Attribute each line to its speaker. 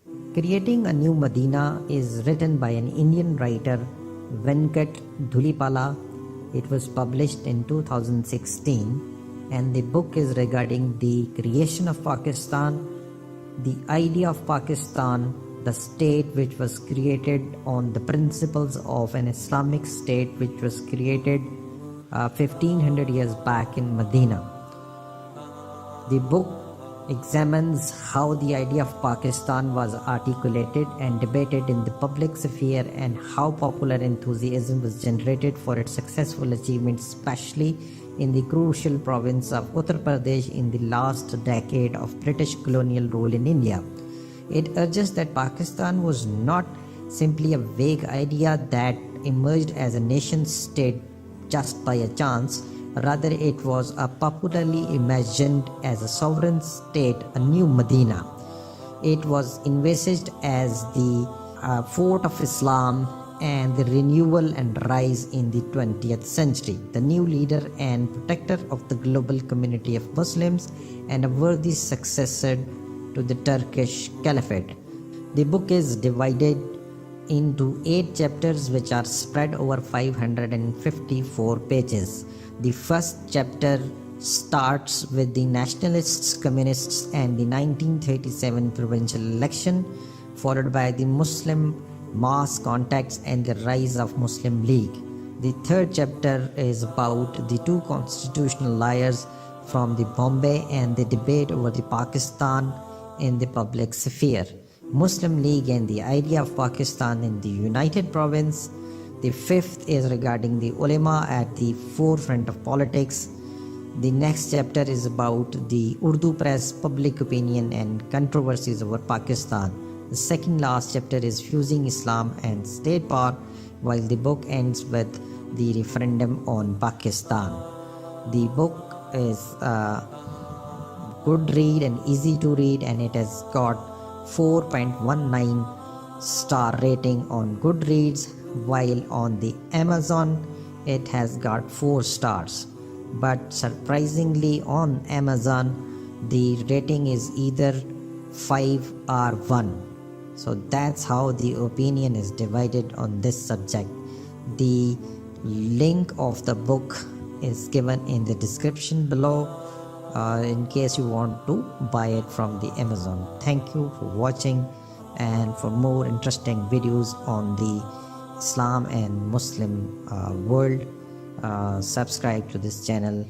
Speaker 1: Creating a New Medina is written by an Indian writer, Venkat Dhulipala. It was published in 2016, and the book is regarding the creation of Pakistan, the idea of Pakistan, the state which was created on the principles of an Islamic state which was created 1500 years back in Medina. The book examines how the idea of Pakistan was articulated and debated in the public sphere and how popular enthusiasm was generated for its successful achievements, especially in the crucial province of Uttar Pradesh in the last decade of British colonial rule in India. It urges that Pakistan was not simply a vague idea that emerged as a nation state just by a chance. Rather, it was a popularly imagined as a sovereign state, a new Medina. It was envisaged as the fort of Islam and the renewal and rise in the 20th century, the new leader and protector of the global community of Muslims, and a worthy successor to the Turkish Caliphate. The book is divided into 8 chapters which are spread over 554 pages. The first chapter starts with the nationalists, communists, and the 1937 provincial election, followed by the Muslim mass contacts and the rise of Muslim League. The third chapter is about the 2 constitutional liars from the Bombay and the debate over the Pakistan in the public sphere, Muslim League and the idea of Pakistan in the United Province. The fifth is regarding the ulama at the forefront of politics. The next chapter is about the Urdu press, public opinion, and controversies over Pakistan. The second last chapter is fusing Islam and state power, while the book ends with the referendum on Pakistan. The book is a good read and easy to read, and it has got 4.19 star rating on Goodreads, while on the Amazon it has got 4 stars. But surprisingly, on Amazon the rating is either 5 or 1. So that's how the opinion is divided on this subject. The link of the book is given in the description below in case you want to buy it from the Amazon. Thank you for watching, and for more interesting videos on the Islam and Muslim world, subscribe to this channel.